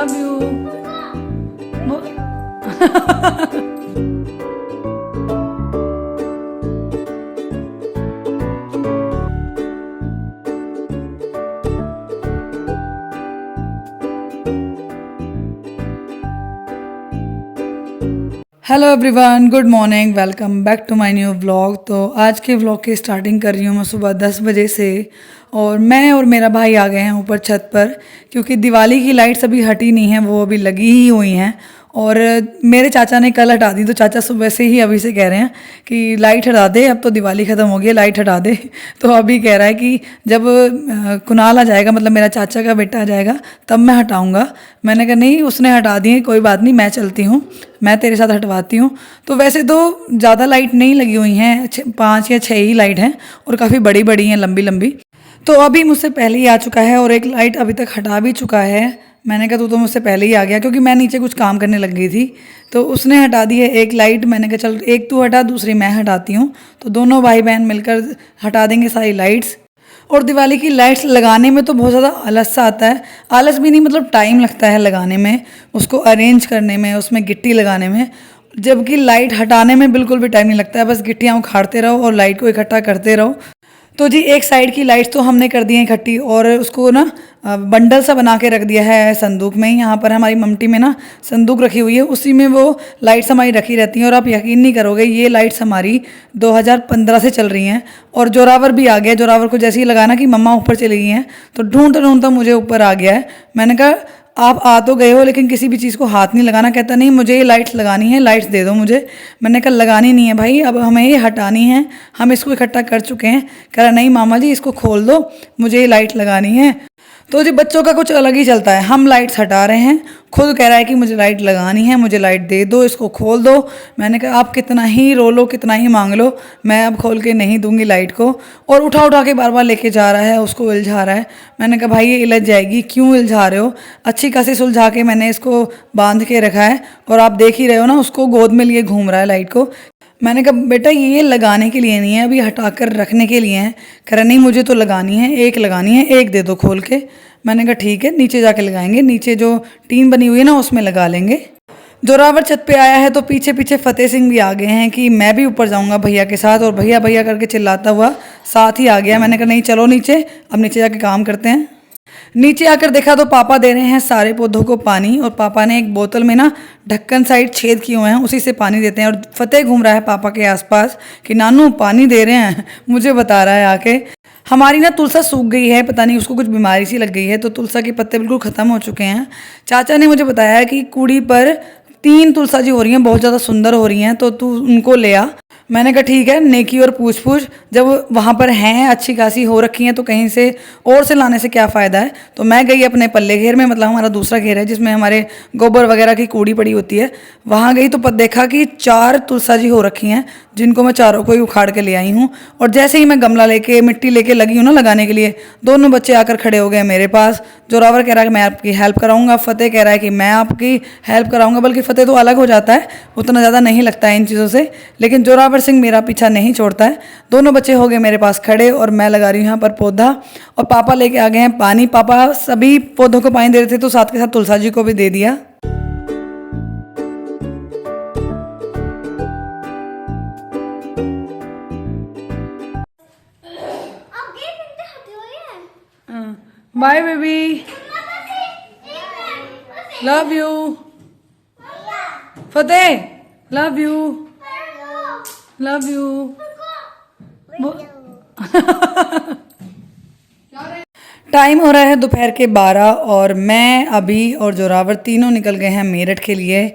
Love you. Hello everyone, good morning, welcome back to my new vlog. तो आज के vlog की starting कर रही हूँ मैं सुबह 10 बजे से। और मैं और मेरा भाई आ गए हैं ऊपर छत पर, क्योंकि दिवाली की लाइट्स अभी हटी नहीं हैं, वो अभी लगी ही हुई हैं। और मेरे चाचा ने कल हटा दी, तो चाचा सुबह से ही अभी से कह रहे हैं कि लाइट हटा दे, अब तो दिवाली ख़त्म हो गई है, लाइट हटा दे। तो अभी कह रहा है कि जब कुणाल आ जाएगा, मतलब मेरा चाचा का बेटा आ जाएगा, तब मैं हटाऊंगा। मैंने कहा नहीं, उसने हटा दिए, कोई बात नहीं, मैं चलती हूँ, मैं तेरे साथ हटवाती हूँ। तो वैसे तो ज़्यादा लाइट नहीं लगी हुई हैं, 5 या 6 ही लाइट हैं, और काफ़ी बड़ी बड़ी हैं, लंबी लंबी। तो अभी मुझसे पहले ही आ चुका है और एक लाइट अभी तक हटा भी चुका है। मैंने कहा तू तो मुझसे पहले ही आ गया, क्योंकि मैं नीचे कुछ काम करने लग गई थी। तो उसने हटा दी है एक लाइट। मैंने कहा चल एक तू हटा, दूसरी मैं हटाती हूँ। तो दोनों भाई बहन मिलकर हटा देंगे सारी लाइट्स। और दिवाली की लाइट्स लगाने में तो बहुत ज़्यादा आलस सा आता है। आलस भी नहीं, मतलब टाइम लगता है लगाने में, उसको अरेंज करने में, उसमें गिट्टी लगाने में। जबकि लाइट हटाने में बिल्कुल भी टाइम नहीं लगता है, बस गिट्टियाँ उखाड़ते रहो और लाइट को इकट्ठा करते रहो। तो जी एक साइड की लाइट्स तो हमने कर दी है इकट्ठी, और उसको ना बंडल सा बना के रख दिया है संदूक में। यहाँ पर हमारी ममटी में ना संदूक रखी हुई है, उसी में वो लाइट्स हमारी रखी रहती हैं। और आप यकीन नहीं करोगे, ये लाइट्स हमारी 2015 से चल रही हैं। और जोरावर भी आ गया। जोरावर को जैसे ही लगा ना कि मम्मा ऊपर चली गई हैं, तो ढूंढता ढूंढता मुझे ऊपर आ गया है। मैंने कहा आप आ तो गए हो, लेकिन किसी भी चीज़ को हाथ नहीं लगाना। कहता नहीं, मुझे ये लाइट्स लगानी है, लाइट्स दे दो मुझे। मैंने कहा लगानी नहीं है भाई, अब हमें ये हटानी है, हम इसको इकट्ठा कर चुके हैं। कह रहा नहीं मामा जी, इसको खोल दो, मुझे ये लाइट लगानी है। तो जी बच्चों का कुछ अलग ही चलता है। हम लाइट्स हटा रहे हैं, खुद कह रहा है कि मुझे लाइट लगानी है, मुझे लाइट दे दो, इसको खोल दो। मैंने कहा आप कितना ही रो लो, कितना ही मांग लो, मैं अब खोल के नहीं दूंगी लाइट को। और उठा उठा के बार बार लेके जा रहा है, उसको उलझा रहा है। मैंने कहा भाई ये उलझ जाएगी, क्यों उलझा रहे हो? अच्छी खासी सुलझा के मैंने इसको बांध के रखा है, और आप देख ही रहे हो ना, उसको गोद में लिए घूम रहा है लाइट को। मैंने कहा बेटा ये लगाने के लिए नहीं है, अभी हटा कर रखने के लिए है। कह रहा नहीं मुझे तो लगानी है, एक लगानी है, एक दे दो खोल के। मैंने कहा ठीक है, नीचे जाके लगाएंगे, नीचे जो टीन बनी हुई है ना उसमें लगा लेंगे। जोरावर छत पे आया है, तो पीछे पीछे फतेह सिंह भी आ गए हैं कि मैं भी ऊपर जाऊंगा भैया के साथ, और भैया भैया करके चिल्लाता हुआ साथ ही आ गया। मैंने कहा नहीं चलो नीचे, अब नीचे जाके काम करते हैं। नीचे आकर देखा तो पापा दे रहे हैं सारे पौधों को पानी, और पापा ने एक बोतल में ना ढक्कन साइड छेद किए हुए हैं, उसी से पानी देते हैं। और फतेह घूम रहा है पापा के आसपास कि नानू पानी दे रहे हैं, मुझे बता रहा है आके। हमारी ना तुलसा सूख गई है, पता नहीं उसको कुछ बीमारी सी लग गई है, तो तुलसा के पत्ते बिल्कुल ख़त्म हो चुके हैं। चाचा ने मुझे बताया कि कूड़ी पर 3 तुलसा जी हो रही हैं, बहुत ज़्यादा सुंदर हो रही हैं, तो तू उनको ले आ। मैंने कहा ठीक है, नेकी और पूछ पूछ, जब वहाँ पर हैं अच्छी खासी हो रखी हैं, तो कहीं से और से लाने से क्या फ़ायदा है। तो मैं गई अपने पल्ले घेर में, मतलब हमारा दूसरा घेर है जिसमें हमारे गोबर वगैरह की कूड़ी पड़ी होती है, वहाँ गई तो देखा कि 4 तुलसा जी हो रखी हैं, जिनको मैं चारों को ही उखाड़ के ले आई हूँ। और जैसे ही मैं गमला लेके मिट्टी लेके लगी हूँ ना लगाने के लिए, दोनों बच्चे आकर खड़े हो गए मेरे पास। जोरावर कह रहा है कि मैं आपकी हेल्प कराऊंगा, फतेह कह रहा है कि मैं आपकी हेल्प कराऊंगा। बल्कि फतेह तो अलग हो जाता है, उतना ज़्यादा नहीं लगता है इन चीज़ों से, लेकिन जोरावर सिंह मेरा पीछा नहीं छोड़ता है। दोनों बच्चे हो गए मेरे पास खड़े, और मैं लगा रही हूँ यहाँ पर पौधा, और पापा लेके आ गए हैं पानी। पापा सभी पौधों को पानी दे रहे थे, तो साथ के साथ तुलसा जी को भी दे दिया। Bye baby, love you. Fateh love you, love you. Time हो रहा है दोपहर के 12, और मैं अभी और जोरावर तीनों निकल गए हैं मेरठ के लिए।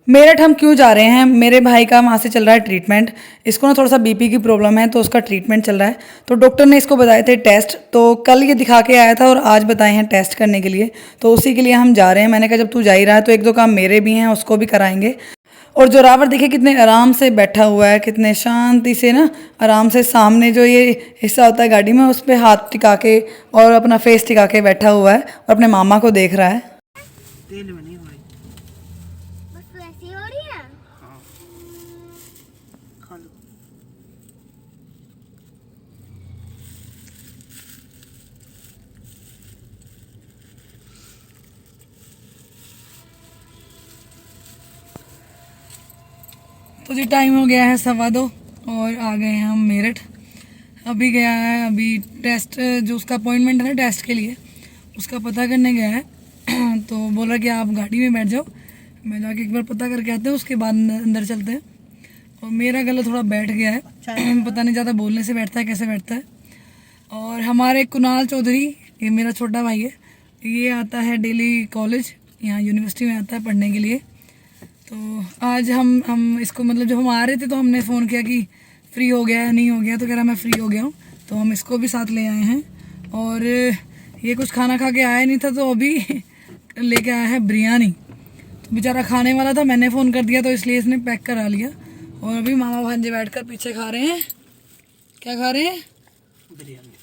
मेरठ हम क्यों जा रहे हैं? मेरे भाई का वहाँ से चल रहा है ट्रीटमेंट। इसको ना थोड़ा सा बीपी की प्रॉब्लम है, तो उसका ट्रीटमेंट चल रहा है। तो डॉक्टर ने इसको बताए थे टेस्ट, तो कल ये दिखा के आया था और आज बताए हैं टेस्ट करने के लिए, तो उसी के लिए हम जा रहे हैं। मैंने कहा जब तू जा ही रहा है तो एक दो काम मेरे भी हैं, उसको भी कराएंगे। और जोरावर देखिए कितने आराम से बैठा हुआ है, कितने शांति से ना आराम से, सामने जो ये हिस्सा होता है गाड़ी में उस पर हाथ टिका के और अपना फेस टिका के बैठा हुआ है, और अपने मामा को देख रहा है। तेल में नहीं भाई, बस तो ऐसी हो रही है। हाँ, खा लो। तो जी टाइम हो गया है 2:15 और आ गए हैं हम मेरठ। अभी गया है, अभी टेस्ट जो उसका अपॉइंटमेंट है ना टेस्ट के लिए, उसका पता करने गया है। तो बोला कि आप गाड़ी में बैठ जाओ, मैं जाके एक बार पता करके आते हैं, उसके बाद अंदर चलते हैं। और मेरा गला थोड़ा बैठ गया है, पता नहीं ज़्यादा बोलने से बैठता है कैसे बैठता है। और हमारे कुणाल चौधरी, ये मेरा छोटा भाई है, ये आता है डेली कॉलेज, यहाँ यूनिवर्सिटी में आता है पढ़ने के लिए। तो आज हम इसको मतलब जब हम आ रहे थे तो हमने फ़ोन किया कि फ्री हो गया है, नहीं हो गया, तो कह रहा मैं फ्री हो गया हूँ। तो हम इसको भी साथ ले आए हैं। और ये कुछ खाना खा के आया नहीं था, तो अभी लेके आया है बिरयानी। तो बेचारा खाने वाला था, मैंने फ़ोन कर दिया तो इसलिए इसने पैक करा लिया। और अभी मामा भांजे बैठकर पीछे खा रहे हैं। क्या खा रहे हैं? बिरयानी।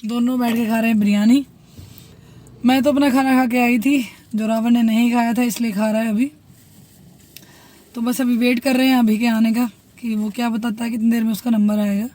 दोनों बैठ के खा रहे हैं बिरयानी। मैं तो अपना खाना खा के आई थी, जोरावर ने नहीं खाया था इसलिए खा रहा है अभी। तो बस अभी वेट कर रहे हैं अभी के आने का, कि वो क्या बताता है कितनी देर में उसका नंबर आएगा।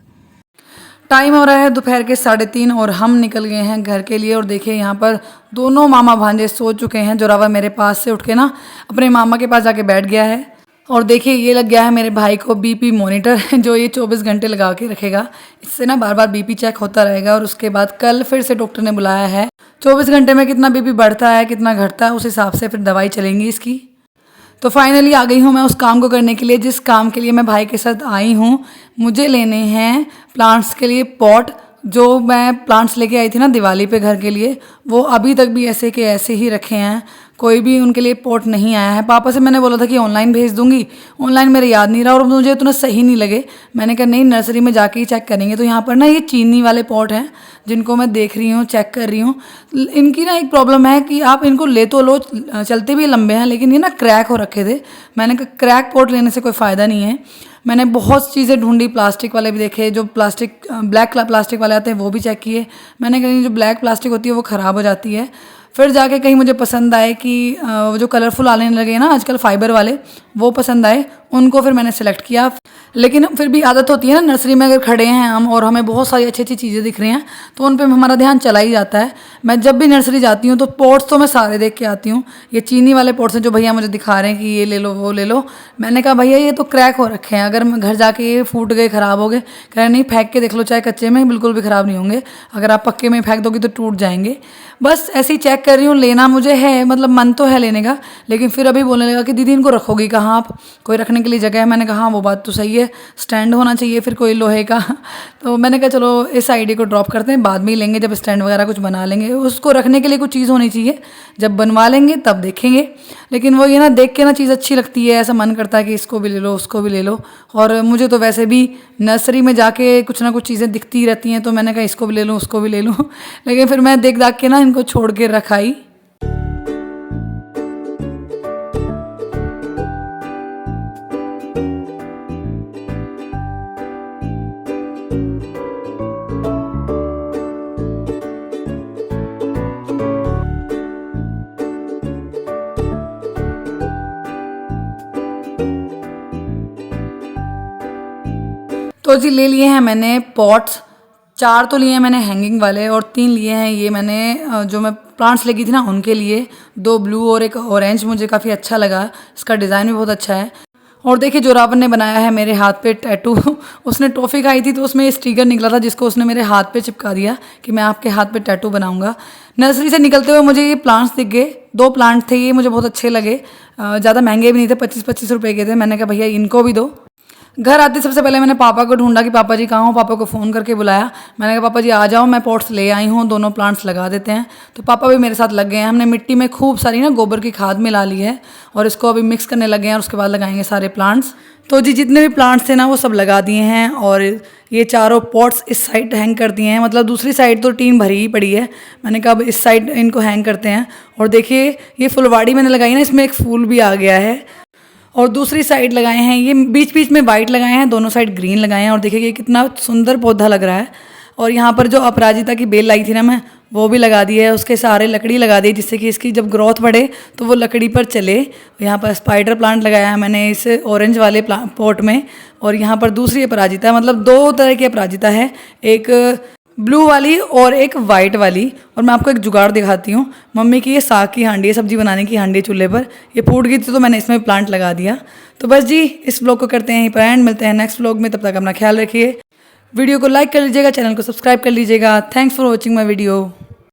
टाइम हो रहा है दोपहर के 3:30 और हम निकल गए हैं घर के लिए। और देखिए यहाँ पर दोनों मामा भांजे सो चुके हैं। जोरावर मेरे पास से उठ के ना अपने मामा के पास जाके बैठ गया है। और देखिए ये लग गया है मेरे भाई को बीपी मॉनिटर, जो ये 24 घंटे लगा के रखेगा। इससे ना बार बार बीपी चेक होता रहेगा। और उसके बाद कल फिर से डॉक्टर ने बुलाया है, 24 घंटे में कितना बीपी बढ़ता है कितना घटता है, उस हिसाब से फिर दवाई चलेंगी इसकी। तो फाइनली आ गई हूँ मैं उस काम को करने के लिए जिस काम के लिए मैं भाई के साथ आई हूँ। मुझे लेने हैं प्लांट्स के लिए पॉट। जो मैं प्लांट्स लेके आई थी ना दिवाली पे घर के लिए, वो अभी तक भी ऐसे के ऐसे ही रखे हैं, कोई भी उनके लिए पॉट नहीं आया है। पापा से मैंने बोला था कि ऑनलाइन भेज दूंगी, ऑनलाइन मेरे याद नहीं रहा और मुझे इतना सही नहीं लगे। मैंने कहा नहीं, नर्सरी में जाके ही चेक करेंगे। तो यहाँ पर ना ये चीनी वाले पॉट हैं जिनको मैं देख रही हूँ, चेक कर रही हूँ। इनकी ना एक प्रॉब्लम है कि आप इनको ले तो लो, चलते भी लंबे हैं, लेकिन ये ना क्रैक हो रखे थे। मैंने कहा क्रैक पॉट लेने से कोई फ़ायदा नहीं है। मैंने बहुत चीज़ें ढूंढी, प्लास्टिक वाले भी देखे, जो प्लास्टिक ब्लैक प्लास्टिक वाले आते हैं वो भी चेक किए। मैंने कहीं जो ब्लैक प्लास्टिक होती है वो ख़राब हो जाती है। फिर जाके कहीं मुझे पसंद आए कि वो जो कलरफुल आने लगे हैं ना आजकल फाइबर वाले, वो पसंद आए, उनको फिर मैंने सेलेक्ट किया। लेकिन फिर भी आदत होती है ना, नर्सरी में अगर खड़े हैं हम और हमें बहुत सारी अच्छी अच्छी चीज़ें दिख रही हैं तो उन पे हमारा ध्यान चला ही जाता है। मैं जब भी नर्सरी जाती हूँ तो पॉट्स तो मैं सारे देख के आती हूँ। ये चीनी वाले पॉट्स हैं जो भैया मुझे दिखा रहे हैं कि ये ले लो वो ले लो। मैंने कहा भैया ये तो क्रैक हो रखे हैं, अगर मैं घर जाके ये फूट गए ख़राब हो गए। कह रहे नहीं, फेंक के देख लो, चाहे कच्चे में बिल्कुल भी ख़राब नहीं होंगे, अगर आप पक्के में फेंक दोगे तो टूट जाएंगे। बस ऐसे ही चेक कर रही हूँ। लेना मुझे है, मतलब मन तो है लेने का, लेकिन फिर अभी बोलने लगा कि दीदी इनको रखोगी कहाँ आप, कोई रखने के लिए जगह है? मैंने कहा हाँ वो बात तो सही है, स्टैंड होना चाहिए फिर कोई लोहे का। तो मैंने कहा चलो इस आइडिया को ड्रॉप करते हैं, बाद में ही लेंगे जब स्टैंड वगैरह कुछ बना लेंगे। उसको रखने के लिए कुछ चीज़ होनी चाहिए, जब बनवा लेंगे तब देखेंगे। लेकिन वो ये ना देख के ना चीज़ अच्छी लगती है, ऐसा मन करता है कि इसको भी ले लो उसको भी ले लो। और मुझे तो वैसे भी नर्सरी में जाके कुछ ना कुछ चीज़ें दिखती रहती हैं, तो मैंने कहा इसको भी ले लूँ उसको भी ले लूँ। लेकिन फिर मैं देख दाख के ना इनको छोड़ के रखाई। तो जी ले लिए हैं मैंने पॉट्स, 4 तो लिए हैं मैंने हैंगिंग वाले और 3 लिए हैं ये मैंने जो मैं प्लांट्स लेगी थी ना उनके लिए। 2 ब्लू और एक ऑरेंज मुझे काफ़ी अच्छा लगा, इसका डिज़ाइन भी बहुत अच्छा है। और देखिए जोरावर ने बनाया है मेरे हाथ पे टैटू। उसने टॉफ़ी खाई थी तो उसमें ये स्टिकर निकला था जिसको उसने मेरे हाथ पे चिपका दिया कि मैं आपके हाथ पे टैटू बनाऊंगा। नर्सरी से निकलते हुए मुझे ये प्लांट्स दिख गए, 2 प्लांट थे ये, मुझे बहुत अच्छे लगे। ज़्यादा महंगे भी नहीं थे, 25-25 रुपए के थे। मैंने कहा भैया इनको भी दो। घर आते सबसे पहले मैंने पापा को ढूंढा कि पापा जी कहाँ हो। पापा को फ़ोन करके बुलाया, मैंने कहा पापा जी आ जाओ, मैं पॉट्स ले आई हूँ, दोनों प्लांट्स लगा देते हैं। तो पापा भी मेरे साथ लग गए हैं। हमने मिट्टी में खूब सारी ना गोबर की खाद मिला ली है और इसको अभी मिक्स करने लगे हैं और उसके बाद लगाएंगे सारे प्लांट्स। तो जी जितने भी प्लांट्स थे ना वो सब लगा दिए हैं और ये चारों पॉट्स इस साइड हैंग कर दिए हैं। मतलब दूसरी साइड तो टीन भरी ही पड़ी है, मैंने कहा अब इस साइड इनको हैंग करते हैं। और देखिए ये फुलवाड़ी मैंने लगाई ना, इसमें एक फूल भी आ गया है। और दूसरी साइड लगाए हैं, ये बीच बीच में वाइट लगाए हैं, दोनों साइड ग्रीन लगाए हैं। और देखिए ये कितना सुंदर पौधा लग रहा है। और यहाँ पर जो अपराजिता की बेल लाई थी ना मैं, वो भी लगा दी है, उसके सारे लकड़ी लगा दी जिससे कि इसकी जब ग्रोथ बढ़े तो वो लकड़ी पर चले। यहाँ पर स्पाइडर प्लांट लगाया है मैंने इस ऑरेंज वाले पॉट में। और यहाँ पर दूसरी अपराजिता, मतलब 2 तरह की अपराजिता है, एक ब्लू वाली और एक वाइट वाली। और मैं आपको एक जुगाड़ दिखाती हूँ। मम्मी की ये साग की हांडी है, सब्जी बनाने की हांडी है चूल्हे पर। ये फूट गई थी तो मैंने इसमें प्लांट लगा दिया। तो बस जी इस व्लॉग को करते हैं यहीं पर एंड, मिलते हैं नेक्स्ट व्लॉग में। तब तक अपना ख्याल रखिए, वीडियो को लाइक कर लीजिएगा, चैनल को सब्सक्राइब कर लीजिएगा। Thanks for watching my video.